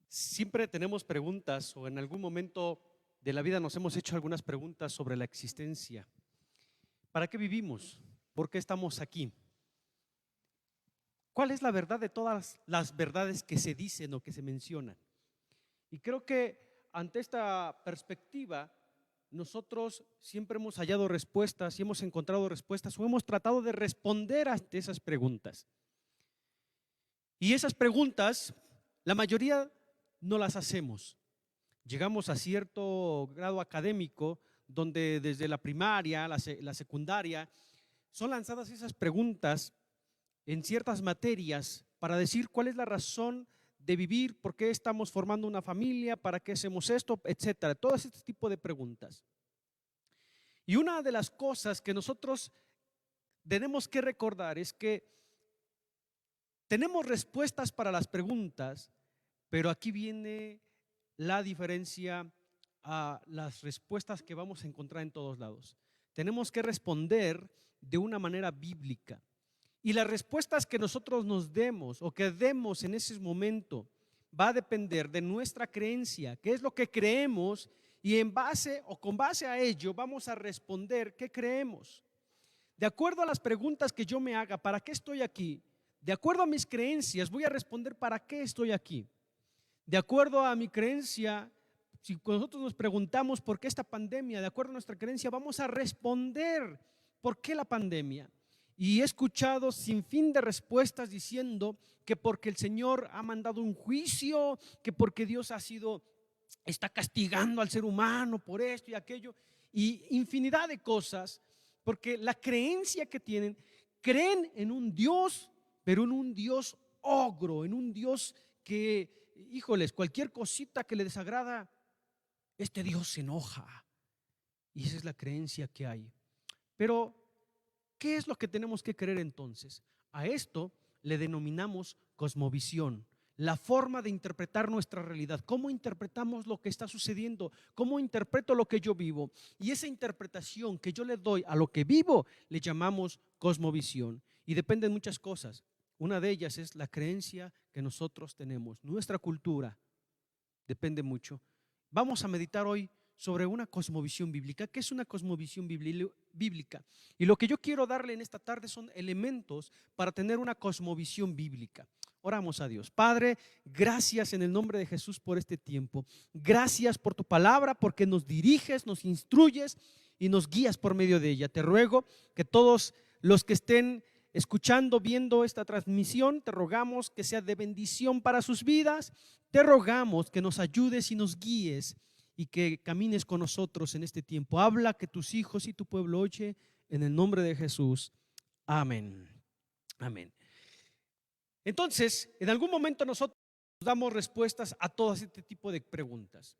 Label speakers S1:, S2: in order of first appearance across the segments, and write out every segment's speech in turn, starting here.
S1: Siempre tenemos preguntas o en algún momento de la vida nos hemos hecho algunas preguntas sobre la existencia. ¿Para qué vivimos? ¿Por qué estamos aquí? ¿Cuál es la verdad de todas las verdades que se dicen o que se mencionan? Y creo que ante esta perspectiva nosotros siempre hemos hallado respuestas y hemos encontrado respuestas o hemos tratado de responder ante esas preguntas. Y esas preguntas, la mayoría no las hacemos. Llegamos a cierto grado académico donde desde la primaria, la secundaria, son lanzadas esas preguntas en ciertas materias para decir cuál es la razón de vivir, por qué estamos formando una familia, para qué hacemos esto, etcétera. Todo este tipo de preguntas. Y una de las cosas que nosotros tenemos que recordar es que tenemos respuestas para las preguntas, pero aquí viene la diferencia a las respuestas que vamos a encontrar en todos lados. Tenemos que responder de una manera bíblica. Y las respuestas que nosotros nos demos o que demos en ese momento va a depender de nuestra creencia, qué es lo que creemos, y en base o con base a ello vamos a responder qué creemos. De acuerdo a las preguntas que yo me haga, ¿para qué estoy aquí? De acuerdo a mis creencias voy a responder para qué estoy aquí. De acuerdo a mi creencia, si nosotros nos preguntamos por qué esta pandemia, de acuerdo a nuestra creencia vamos a responder por qué la pandemia. Y he escuchado sin fin de respuestas diciendo que porque el Señor ha mandado un juicio, que porque Dios está castigando al ser humano por esto y aquello, y infinidad de cosas, porque la creencia que tienen, creen en un Dios, pero en un Dios ogro, en un Dios que, híjoles, cualquier cosita que le desagrada, este Dios se enoja. Y esa es la creencia que hay. Pero ¿qué es lo que tenemos que creer entonces? A esto le denominamos cosmovisión, la forma de interpretar nuestra realidad. ¿Cómo interpretamos lo que está sucediendo? ¿Cómo interpreto lo que yo vivo? Y esa interpretación que yo le doy a lo que vivo le llamamos cosmovisión. Y depende de muchas cosas. Una de ellas es la creencia que nosotros tenemos. Nuestra cultura depende mucho. Vamos a meditar hoy sobre una cosmovisión bíblica. ¿Qué es una cosmovisión bíblica? Y lo que yo quiero darle en esta tarde son elementos para tener una cosmovisión bíblica. Oramos a Dios. Padre, gracias en el nombre de Jesús por este tiempo. Gracias por tu palabra, porque nos diriges, nos instruyes y nos guías por medio de ella. Te ruego que todos los que estén escuchando, viendo esta transmisión, te rogamos que sea de bendición para sus vidas. Te rogamos que nos ayudes y nos guíes y que camines con nosotros en este tiempo. Habla, que tus hijos y tu pueblo oye, en el nombre de Jesús. Amén. Amén. Entonces, en algún momento nosotros damos respuestas a todo este tipo de preguntas.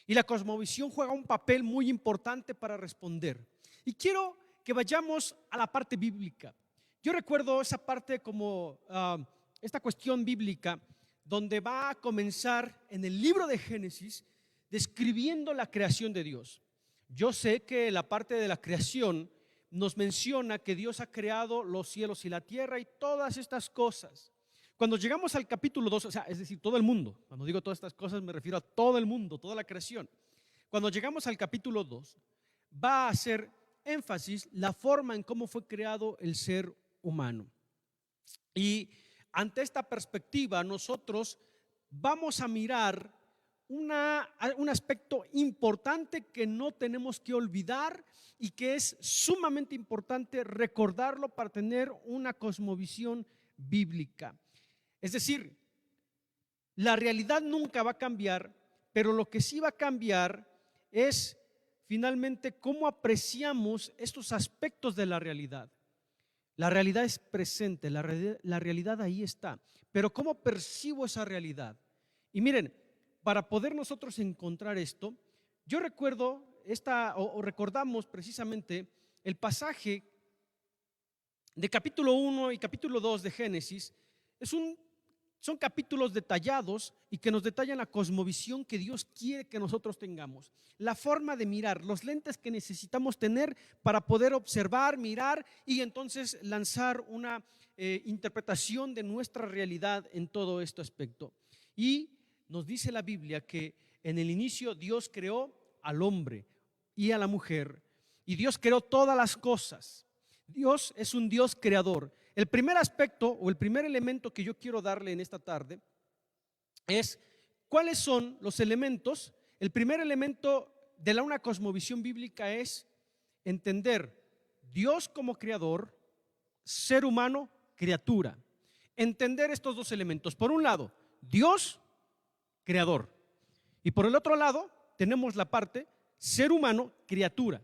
S1: Y la cosmovisión juega un papel muy importante para responder. Y quiero que vayamos a la parte bíblica. Yo recuerdo esa parte como esta cuestión bíblica donde va a comenzar en el libro de Génesis describiendo la creación de Dios. Yo sé que la parte de la creación nos menciona que Dios ha creado los cielos y la tierra y todas estas cosas. Cuando llegamos al capítulo 2, o sea, es decir, todo el mundo, cuando digo todas estas cosas me refiero a todo el mundo, toda la creación. Cuando llegamos al capítulo 2, va a hacer énfasis la forma en cómo fue creado el ser humano. Y ante esta perspectiva nosotros vamos a mirar un aspecto importante que no tenemos que olvidar y que es sumamente importante recordarlo para tener una cosmovisión bíblica. Es decir, la realidad nunca va a cambiar, pero lo que sí va a cambiar es finalmente cómo apreciamos estos aspectos de la realidad. La realidad es presente, la realidad ahí está, pero ¿cómo percibo esa realidad? Y miren, para poder nosotros encontrar esto, yo recuerdo o recordamos precisamente el pasaje de capítulo 1 y capítulo 2 de Génesis. Son capítulos detallados y que nos detallan la cosmovisión que Dios quiere que nosotros tengamos, la forma de mirar, los lentes que necesitamos tener para poder observar, mirar y entonces lanzar una interpretación de nuestra realidad en todo este aspecto. Y nos dice la Biblia que en el inicio Dios creó al hombre y a la mujer, y Dios creó todas las cosas. Dios es un Dios creador. El primer aspecto o el primer elemento que yo quiero darle en esta tarde es cuáles son los elementos. El primer elemento de una cosmovisión bíblica es entender Dios como creador, ser humano, criatura. Entender estos dos elementos. Por un lado, Dios, creador. Y por el otro lado, tenemos la parte ser humano, criatura.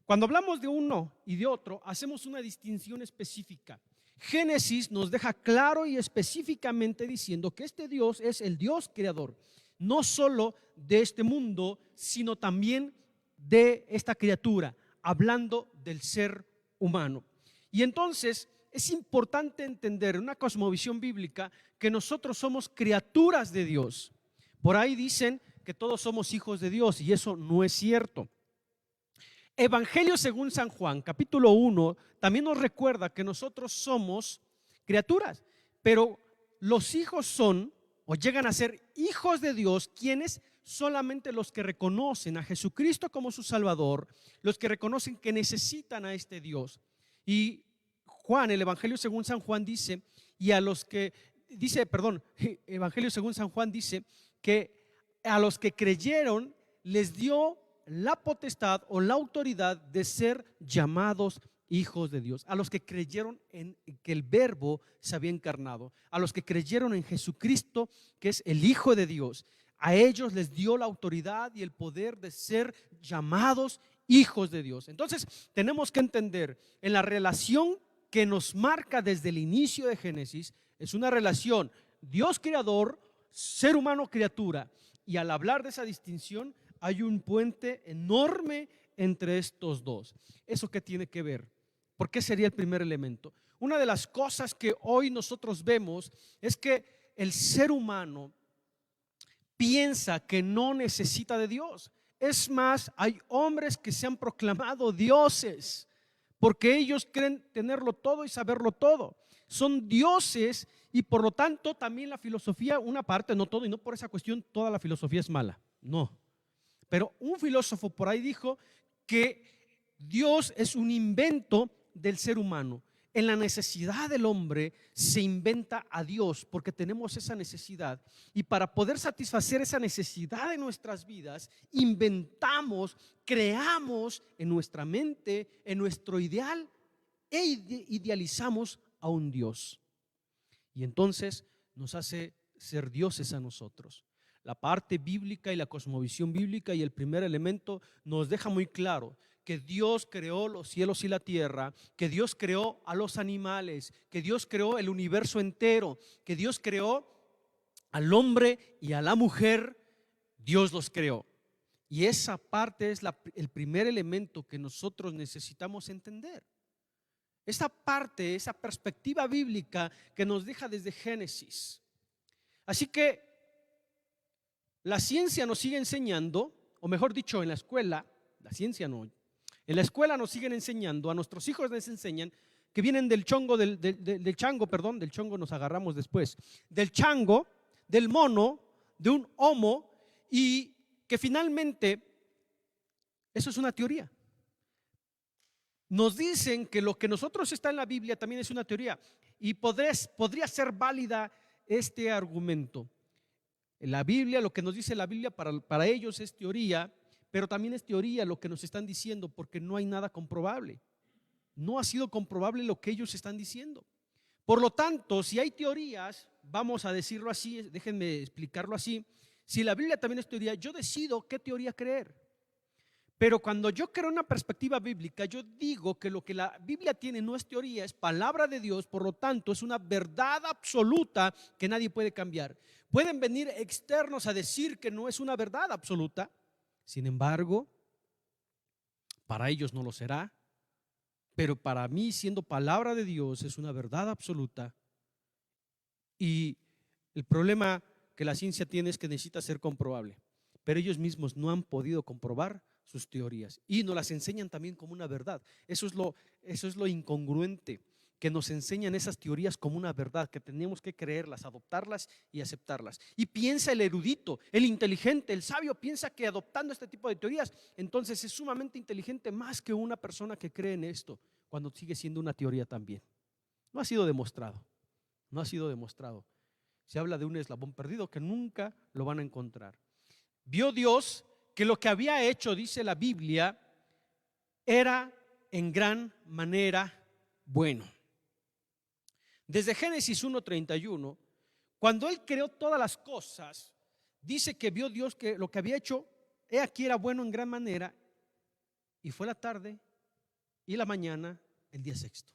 S1: Cuando hablamos de uno y de otro, hacemos una distinción específica. Génesis nos deja claro y específicamente diciendo que este Dios es el Dios creador, no solo de este mundo, sino también de esta criatura, hablando del ser humano. Y entonces es importante entender en una cosmovisión bíblica que nosotros somos criaturas de Dios. Por ahí dicen que todos somos hijos de Dios y eso no es cierto. Evangelio según San Juan, capítulo 1, también nos recuerda que nosotros somos criaturas, pero los hijos son o llegan a ser hijos de Dios, quienes solamente los que reconocen a Jesucristo como su Salvador, los que reconocen que necesitan a este Dios. Y Juan, el Evangelio según San Juan dice, Evangelio según San Juan dice que a los que creyeron les dio la potestad o la autoridad de ser llamados hijos de Dios, a los que creyeron en que el Verbo se había encarnado, a los que creyeron en Jesucristo, que es el Hijo de Dios. A ellos les dio la autoridad y el poder de ser llamados hijos de Dios. Entonces tenemos que entender en la relación que nos marca desde el inicio de Génesis, es una relación Dios creador, ser humano criatura, y al hablar de esa distinción hay un puente enorme entre estos dos. ¿Eso qué tiene que ver? ¿Por qué sería el primer elemento? Una de las cosas que hoy nosotros vemos es que el ser humano piensa que no necesita de Dios. Es más, hay hombres que se han proclamado dioses porque ellos creen tenerlo todo y saberlo todo. Son dioses y por lo tanto también la filosofía, una parte, no todo, y no por esa cuestión toda la filosofía es mala, no. Pero un filósofo por ahí dijo que Dios es un invento del ser humano. En la necesidad del hombre se inventa a Dios porque tenemos esa necesidad, y para poder satisfacer esa necesidad en nuestras vidas inventamos, creamos en nuestra mente, en nuestro ideal, e idealizamos a un Dios, y entonces nos hace ser dioses a nosotros. La parte bíblica y la cosmovisión bíblica y el primer elemento nos deja muy claro que Dios creó los cielos y la tierra, que Dios creó a los animales, que Dios creó el universo entero, que Dios creó al hombre y a la mujer. Dios los creó. Y esa parte es el primer elemento que nosotros necesitamos entender. Esa parte, esa perspectiva bíblica que nos deja desde Génesis. Así que la ciencia nos sigue enseñando, o mejor dicho, en la escuela, la ciencia no, en la escuela nos siguen enseñando, a nuestros hijos les enseñan que vienen del chongo, del chongo nos agarramos después, del chango, del mono, de un homo, y que finalmente eso es una teoría. Nos dicen que lo que nosotros está en la Biblia también es una teoría, y podría ser válida este argumento. En la Biblia, lo que nos dice la Biblia para ellos es teoría, pero también es teoría lo que nos están diciendo porque no hay nada comprobable. No ha sido comprobable lo que ellos están diciendo. Por lo tanto, si hay teorías, vamos a decirlo así, déjenme explicarlo así, si la Biblia también es teoría, yo decido qué teoría creer. Pero cuando yo creo una perspectiva bíblica, yo digo que lo que la Biblia tiene no es teoría, es palabra de Dios, por lo tanto es una verdad absoluta que nadie puede cambiar. Pueden venir externos a decir que no es una verdad absoluta, sin embargo, para ellos no lo será, pero para mí, siendo palabra de Dios, es una verdad absoluta. Y el problema que la ciencia tiene es que necesita ser comprobable, pero ellos mismos no han podido comprobar sus teorías y nos las enseñan también como una verdad. Eso es lo incongruente, que nos enseñan esas teorías como una verdad, que tenemos que creerlas, adoptarlas y aceptarlas. Y piensa el erudito, el inteligente, el sabio, piensa que adoptando este tipo de teorías, entonces es sumamente inteligente más que una persona que cree en esto, cuando sigue siendo una teoría también. No ha sido demostrado, no ha sido demostrado. Se habla de un eslabón perdido que nunca lo van a encontrar. Vio Dios que lo que había hecho, dice la Biblia, era en gran manera bueno. Desde Génesis 1:31, cuando Él creó todas las cosas, dice que vio Dios que lo que había hecho, he aquí, era bueno en gran manera, y fue la tarde y la mañana el día sexto.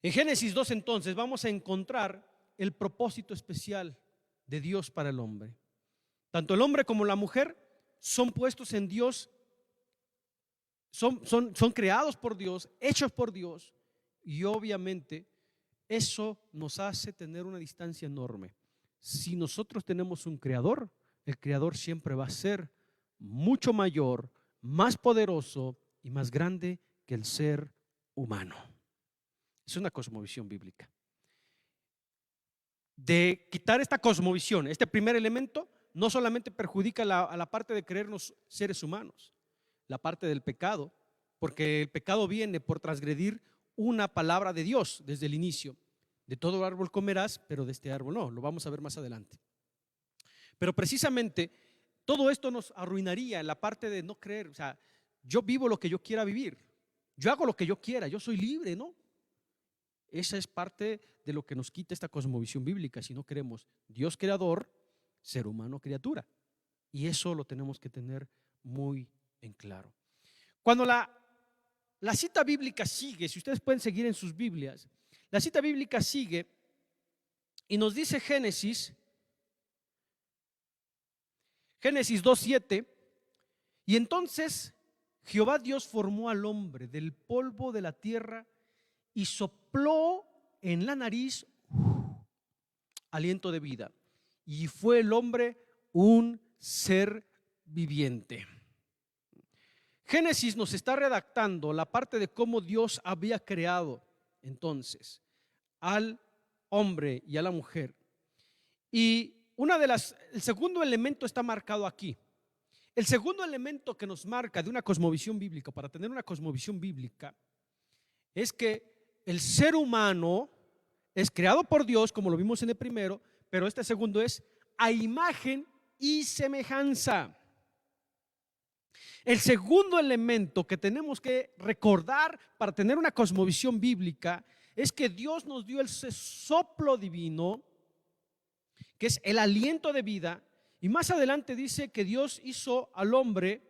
S1: En Génesis 2 entonces vamos a encontrar el propósito especial de Dios para el hombre. Tanto el hombre como la mujer son puestos en Dios, son creados por Dios, hechos por Dios, y obviamente eso nos hace tener una distancia enorme. Si nosotros tenemos un creador, el creador siempre va a ser mucho mayor, más poderoso y más grande que el ser humano. Es una cosmovisión bíblica. De quitar esta cosmovisión, este primer elemento, no solamente perjudica a la parte de creernos seres humanos, la parte del pecado, porque el pecado viene por transgredir una palabra de Dios desde el inicio. De todo árbol comerás, pero de este árbol no, lo vamos a ver más adelante. Pero precisamente todo esto nos arruinaría en la parte de no creer. O sea, yo vivo lo que yo quiera vivir, yo hago lo que yo quiera, yo soy libre, ¿no? Esa es parte de lo que nos quita esta cosmovisión bíblica. Si no queremos Dios creador, ser humano criatura. Y eso lo tenemos que tener muy en claro. Cuando la cita bíblica sigue, si ustedes pueden seguir en sus Biblias, la cita bíblica sigue y nos dice Génesis 2:7, y entonces Jehová Dios formó al hombre del polvo de la tierra y sopló en la nariz aliento de vida, y fue el hombre un ser viviente. Génesis nos está redactando la parte de cómo Dios había creado entonces al hombre y a la mujer. Y el segundo elemento está marcado aquí. El segundo elemento que nos marca de una cosmovisión bíblica, para tener una cosmovisión bíblica, es que el ser humano es creado por Dios, como lo vimos en el primero, pero este segundo es a imagen y semejanza. El segundo elemento que tenemos que recordar para tener una cosmovisión bíblica es que Dios nos dio el soplo divino, que es el aliento de vida, y más adelante dice que Dios hizo al hombre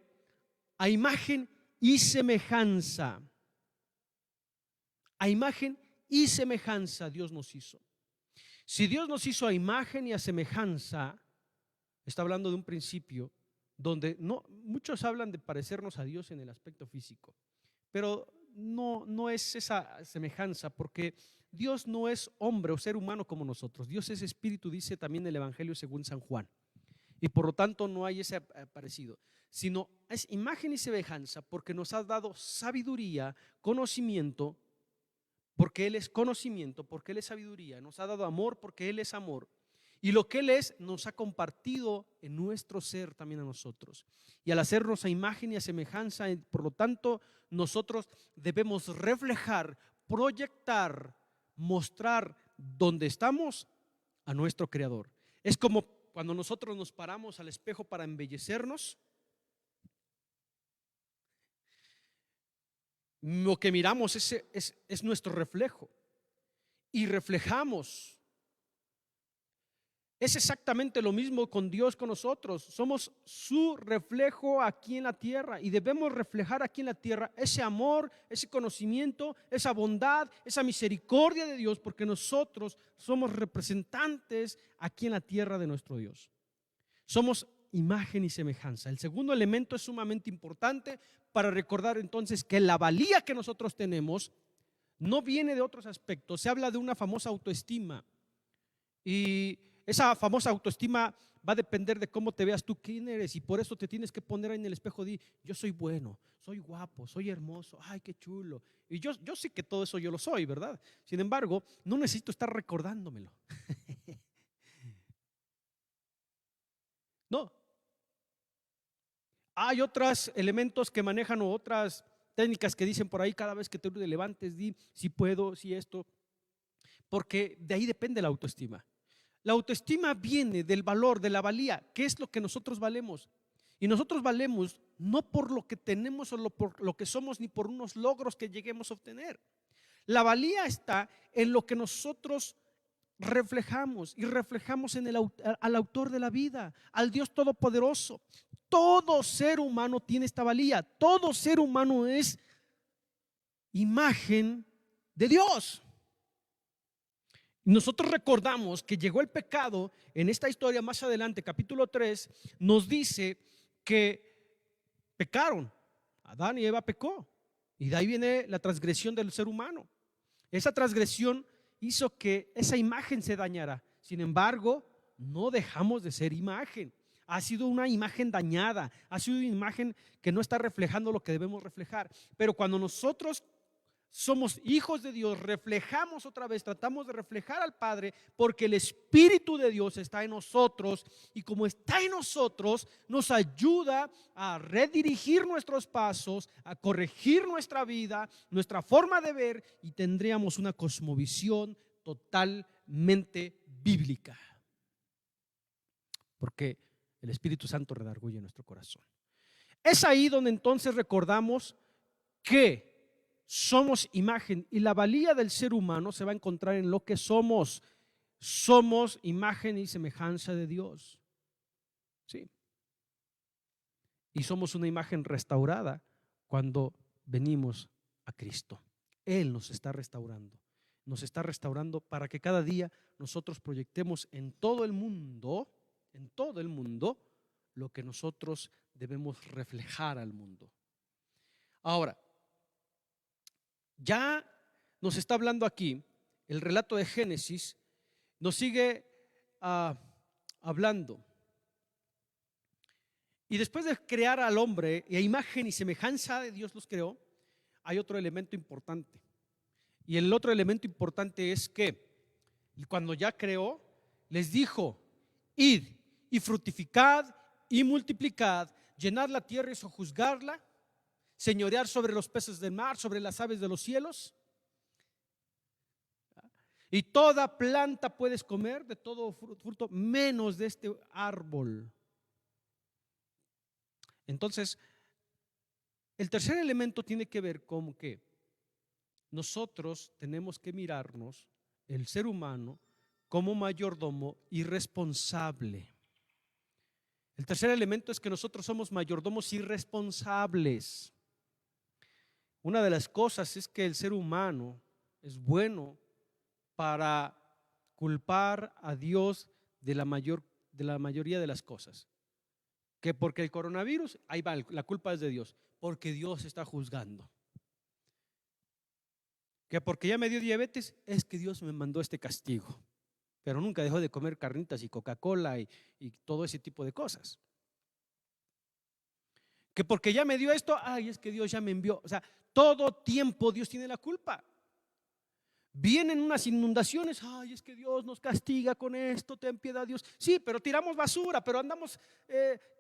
S1: a imagen y semejanza. A imagen y semejanza Dios nos hizo. Si Dios nos hizo a imagen y a semejanza, está hablando de un principio donde muchos hablan de parecernos a Dios en el aspecto físico, pero no es esa semejanza, porque Dios no es hombre o ser humano como nosotros. Dios es espíritu, dice también el Evangelio según San Juan, y por lo tanto no hay ese parecido, sino es imagen y semejanza porque nos ha dado sabiduría, conocimiento, porque Él es conocimiento, porque Él es sabiduría, nos ha dado amor porque Él es amor. Y lo que Él es, nos ha compartido en nuestro ser también a nosotros. Y al hacernos a imagen y a semejanza, por lo tanto, nosotros debemos reflejar, proyectar, mostrar dónde estamos a nuestro Creador. Es como cuando nosotros nos paramos al espejo para embellecernos. Lo que miramos es nuestro reflejo y reflejamos. Es exactamente lo mismo con Dios, con nosotros. Somos su reflejo aquí en la tierra y debemos reflejar aquí en la tierra ese amor, ese conocimiento, esa bondad, esa misericordia de Dios, porque nosotros somos representantes aquí en la tierra de nuestro Dios. Somos imagen y semejanza. El segundo elemento es sumamente importante para recordar entonces que la valía que nosotros tenemos no viene de otros aspectos. Se habla de una famosa autoestima y esa famosa autoestima va a depender de cómo te veas tú, quién eres, y por eso te tienes que poner ahí en el espejo, di, yo soy bueno, soy guapo, soy hermoso, ay, qué chulo. Y yo sé que todo eso yo lo soy, ¿verdad? Sin embargo, no necesito estar recordándomelo. No, hay otros elementos que manejan o otras técnicas que dicen por ahí, cada vez que te levantes, di si puedo, si esto, porque de ahí depende la autoestima. La autoestima viene del valor, de la valía, ¿qué es lo que nosotros valemos? Y nosotros valemos no por lo que tenemos o por lo que somos, ni por unos logros que lleguemos a obtener. La valía está en lo que nosotros reflejamos, y reflejamos en al autor de la vida, al Dios todopoderoso. Todo ser humano tiene esta valía, todo ser humano es imagen de Dios. Nosotros recordamos que llegó el pecado en esta historia más adelante, capítulo 3, nos dice que pecaron, Adán y Eva pecó, y de ahí viene la transgresión del ser humano. Esa transgresión hizo que esa imagen se dañara. Sin embargo, no dejamos de ser imagen. Ha sido una imagen dañada, ha sido una imagen que no está reflejando lo que debemos reflejar. Pero cuando nosotros somos hijos de Dios, reflejamos otra vez, tratamos de reflejar al Padre, porque el Espíritu de Dios está en nosotros, y como está en nosotros, nos ayuda a redirigir nuestros pasos, a corregir nuestra vida, nuestra forma de ver, y tendríamos una cosmovisión totalmente bíblica, porque el Espíritu Santo redarguye nuestro corazón. Es ahí donde entonces recordamos que somos imagen, y la valía del ser humano se va a encontrar en lo que somos. Somos imagen y semejanza de Dios. Sí. Y somos una imagen restaurada cuando venimos a Cristo. Él nos está restaurando. Nos está restaurando para que cada día nosotros proyectemos en todo el mundo, lo que nosotros debemos reflejar al mundo. Ahora, ya nos está hablando aquí el relato de Génesis, nos sigue hablando. Y después de crear al hombre y a imagen y semejanza de Dios los creó, hay otro elemento importante. Y el otro elemento importante es que cuando ya creó, les dijo: id y fructificad y multiplicad, llenad la tierra y sojuzgarla, señorear sobre los peces del mar, sobre las aves de los cielos. Y toda planta puedes comer, de todo fruto, menos de este árbol. Entonces, el tercer elemento tiene que ver con que nosotros tenemos que mirarnos, el ser humano, como mayordomo irresponsable. El tercer elemento es que nosotros somos mayordomos irresponsables. Una de las cosas es que el ser humano es bueno para culpar a Dios de la mayoría de las cosas. Que porque el coronavirus, ahí va, la culpa es de Dios, porque Dios está juzgando. Que porque ya me dio diabetes, es que Dios me mandó este castigo. Pero nunca dejó de comer carnitas y Coca-Cola y todo ese tipo de cosas. Que porque ya me dio esto, ay, es que Dios ya me envió. O sea, todo tiempo Dios tiene la culpa. Vienen unas inundaciones, ay, es que Dios nos castiga con esto, ten piedad Dios. Sí, pero tiramos basura, pero andamos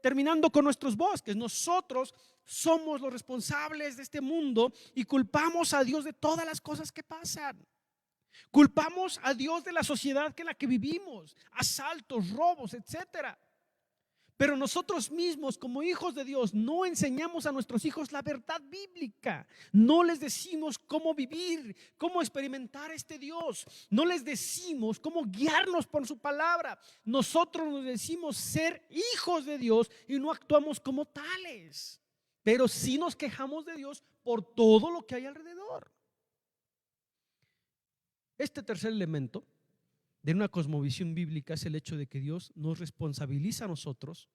S1: terminando con nuestros bosques. Nosotros somos los responsables de este mundo y culpamos a Dios de todas las cosas que pasan. Culpamos a Dios de la sociedad en la que vivimos, asaltos, robos, etcétera. Pero nosotros mismos, como hijos de Dios, no enseñamos a nuestros hijos la verdad bíblica. No les decimos cómo vivir, cómo experimentar este Dios. No les decimos cómo guiarnos por su palabra. Nosotros nos decimos ser hijos de Dios y no actuamos como tales. Pero sí nos quejamos de Dios por todo lo que hay alrededor. Este tercer elemento de una cosmovisión bíblica es el hecho de que Dios nos responsabiliza a nosotros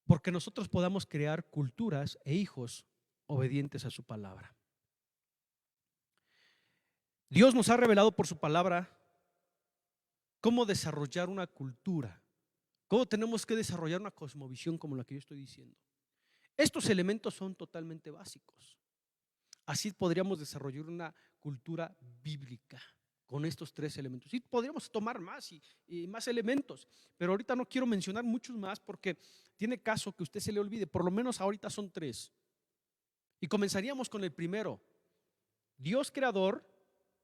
S1: porque nosotros podamos crear culturas e hijos obedientes a su palabra. Dios nos ha revelado por su palabra cómo desarrollar una cultura, cómo tenemos que desarrollar una cosmovisión como la que yo estoy diciendo. Estos elementos son totalmente básicos. Así podríamos desarrollar una cultura bíblica con estos tres elementos. Y podríamos tomar más y más elementos, pero ahorita no quiero mencionar muchos más porque tiene caso que usted se le olvide. Por lo menos ahorita son tres. Y comenzaríamos con el primero: Dios creador,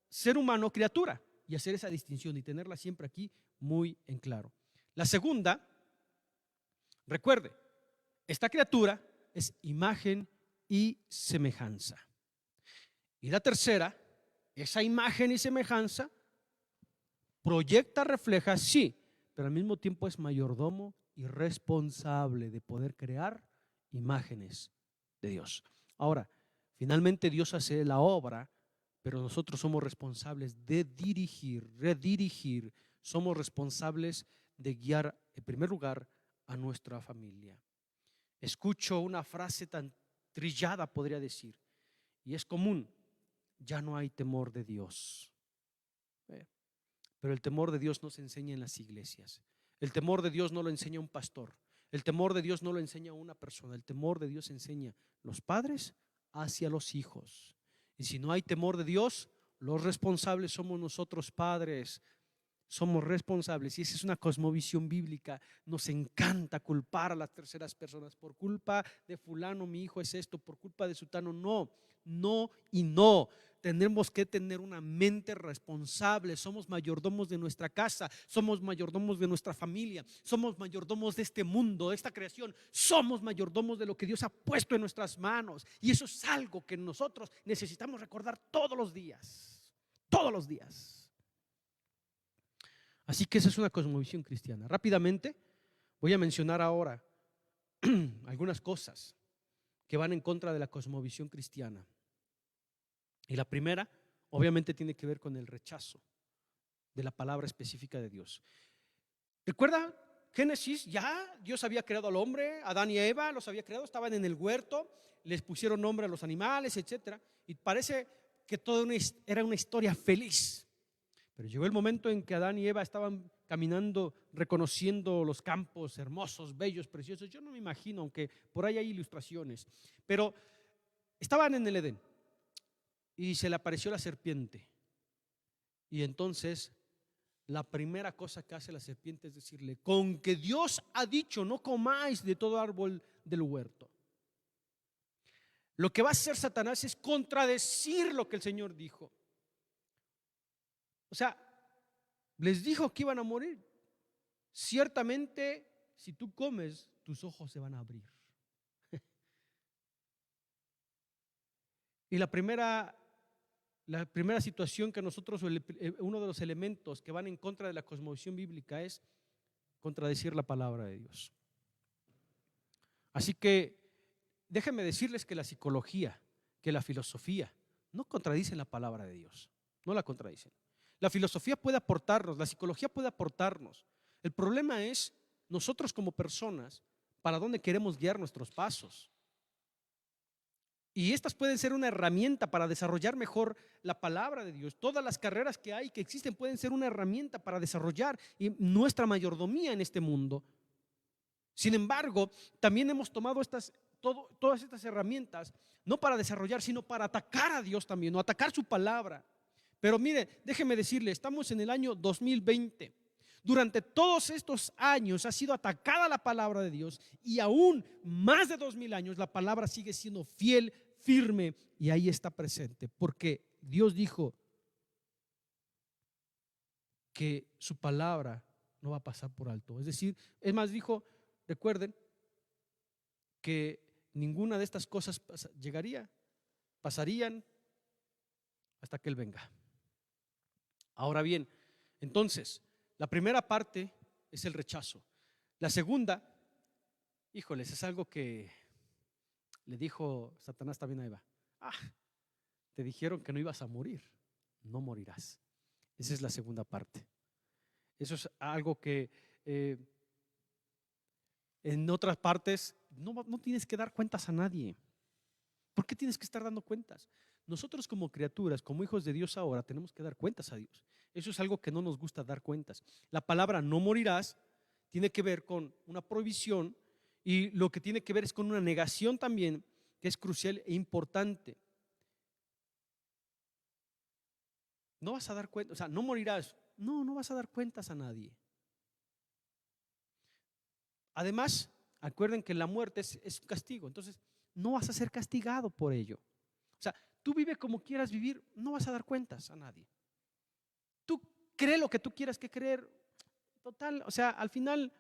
S1: ser humano, criatura, y hacer esa distinción y tenerla siempre aquí muy en claro. La segunda, recuerde, esta criatura es imagen y semejanza. Y la tercera, esa imagen y semejanza proyecta, refleja, sí, pero al mismo tiempo es mayordomo y responsable de poder crear imágenes de Dios. Ahora, finalmente Dios hace la obra, pero nosotros somos responsables de dirigir, redirigir, somos responsables de guiar en primer lugar a nuestra familia. Escucho una frase tan trillada, podría decir, y es común: ya no hay temor de Dios. Pero el temor de Dios no se enseña en las iglesias. El temor de Dios no lo enseña un pastor. El temor de Dios no lo enseña una persona. El temor de Dios enseña los padres hacia los hijos. Y si no hay temor de Dios, los responsables somos nosotros padres. Somos responsables, y esa es una cosmovisión bíblica. Nos encanta culpar a las terceras personas. Por culpa de fulano mi hijo es esto, por culpa de sutano. No, no y no. Tenemos que tener una mente responsable. Somos mayordomos de nuestra casa, somos mayordomos de nuestra familia, somos mayordomos de este mundo, de esta creación. Somos mayordomos de lo que Dios ha puesto en nuestras manos, y eso es algo que nosotros necesitamos recordar todos los días. Todos los días. Así que esa es una cosmovisión cristiana. Rápidamente voy a mencionar ahora algunas cosas que van en contra de la cosmovisión cristiana. Y la primera, obviamente, tiene que ver con el rechazo de la palabra específica de Dios. ¿Recuerda Génesis? Ya Dios había creado al hombre, Adán y Eva los había creado, estaban en el huerto, les pusieron nombre a los animales, etcétera, y parece que todo era una historia feliz. Pero llegó el momento en que Adán y Eva estaban caminando, reconociendo los campos hermosos, bellos, preciosos. Yo no me imagino, aunque por ahí hay ilustraciones, pero estaban en el Edén y se le apareció la serpiente. Y entonces la primera cosa que hace la serpiente es decirle: con que Dios ha dicho no comáis de todo árbol del huerto. Lo que va a hacer Satanás es contradecir lo que el Señor dijo. O sea, les dijo que iban a morir. Ciertamente, si tú comes, tus ojos se van a abrir. Y la primera situación que nosotros, uno de los elementos que van en contra de la cosmovisión bíblica, es contradecir la palabra de Dios. Así que déjenme decirles que la psicología, que la filosofía no contradicen la palabra de Dios, no la contradicen. La filosofía puede aportarnos, la psicología puede aportarnos. El problema es nosotros como personas, para dónde queremos guiar nuestros pasos. Y estas pueden ser una herramienta para desarrollar mejor la palabra de Dios. Todas las carreras que hay, que existen, pueden ser una herramienta para desarrollar nuestra mayordomía en este mundo. Sin embargo, también hemos tomado todas estas herramientas no para desarrollar, sino para atacar a Dios también, o atacar su palabra. Pero mire, déjeme decirle, estamos en el año 2020. Durante todos estos años ha sido atacada la palabra de Dios, y aún más de 2000 años la palabra sigue siendo fiel, firme, y ahí está presente, porque Dios dijo que su palabra no va a pasar por alto. Es decir, es más, dijo, recuerden que ninguna de estas cosas pasarían hasta que Él venga. Ahora bien, entonces, la primera parte es el rechazo. La segunda, híjoles, es algo que le dijo Satanás también a Eva. Te dijeron que no ibas a morir, no morirás. Esa es la segunda parte. Eso es algo que en otras partes no tienes que dar cuentas a nadie. ¿Por qué tienes que estar dando cuentas? Nosotros como criaturas, como hijos de Dios ahora, tenemos que dar cuentas a Dios. Eso es algo que no nos gusta dar cuentas. La palabra no morirás tiene que ver con una prohibición y lo que tiene que ver es con una negación también que es crucial e importante. No vas a dar cuenta, o sea, no morirás. No, no vas a dar cuentas a nadie. Además, acuerden que la muerte es un castigo, entonces no vas a ser castigado por ello. O sea, tú vive como quieras vivir, no vas a dar cuentas a nadie. Tú cree lo que tú quieras que creer, total, o sea, al final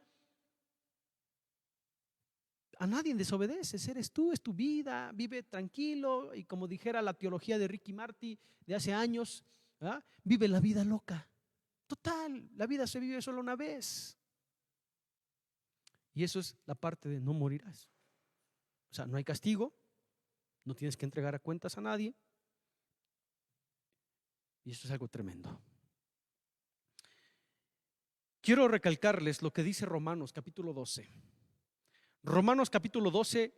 S1: a nadie desobedeces, eres tú, es tu vida, vive tranquilo y como dijera la teología de Ricky Marty de hace años, ¿verdad? Vive la vida loca. Total, la vida se vive solo una vez. Y eso es la parte de no morirás. O sea, no hay castigo, no tienes que entregar a cuentas a nadie. Y eso es algo tremendo. Quiero recalcarles lo que dice Romanos capítulo 12. Romanos capítulo 12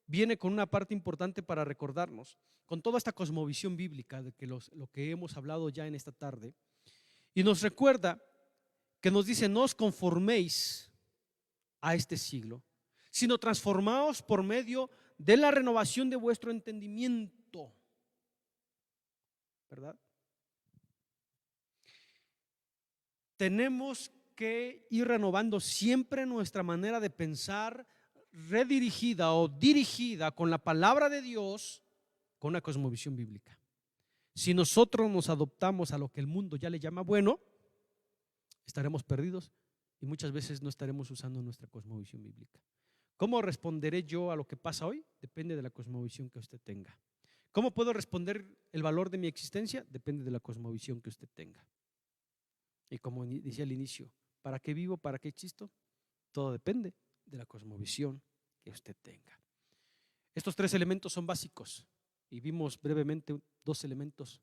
S1: viene con una parte importante para recordarnos, con toda esta cosmovisión bíblica de que lo que hemos hablado ya en esta tarde, y nos recuerda que nos dice: no os conforméis a este siglo, sino transformaos por medio de la renovación de vuestro entendimiento. ¿Verdad? Tenemos que ir renovando siempre nuestra manera de pensar, redirigida o dirigida con la palabra de Dios, con una cosmovisión bíblica. Si nosotros nos adoptamos a lo que el mundo ya le llama bueno, estaremos perdidos y muchas veces no estaremos usando nuestra cosmovisión bíblica. ¿Cómo responderé yo a lo que pasa hoy? Depende de la cosmovisión que usted tenga. ¿Cómo puedo responder el valor de mi existencia? Depende de la cosmovisión que usted tenga. Y como decía al inicio, ¿para qué vivo? ¿Para qué existo? Todo depende de la cosmovisión que usted tenga. Estos tres elementos son básicos y vimos brevemente dos elementos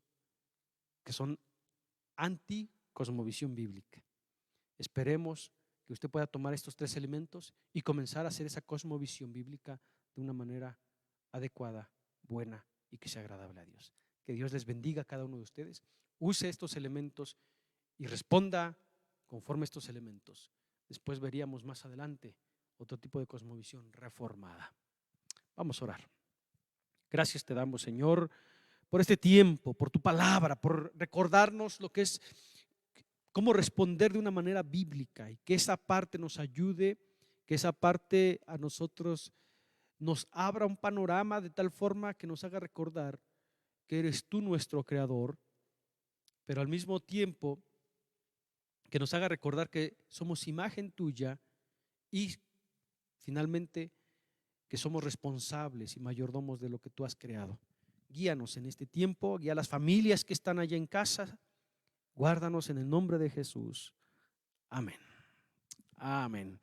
S1: que son anti-cosmovisión bíblica. Esperemos que usted pueda tomar estos tres elementos y comenzar a hacer esa cosmovisión bíblica de una manera adecuada, buena y que sea agradable a Dios. Que Dios les bendiga a cada uno de ustedes. Use estos elementos y responda conforme a estos elementos. Después veríamos más adelante otro tipo de cosmovisión reformada. Vamos a orar. Gracias te damos, Señor, por este tiempo, por tu palabra, por recordarnos lo que es cómo responder de una manera bíblica y que esa parte nos ayude, que esa parte a nosotros nos abra un panorama de tal forma que nos haga recordar que eres tú nuestro creador, pero al mismo tiempo que nos haga recordar que somos imagen tuya y finalmente que somos responsables y mayordomos de lo que tú has creado. Guíanos en este tiempo, guía a las familias que están allá en casa, guárdanos en el nombre de Jesús. Amén. Amén.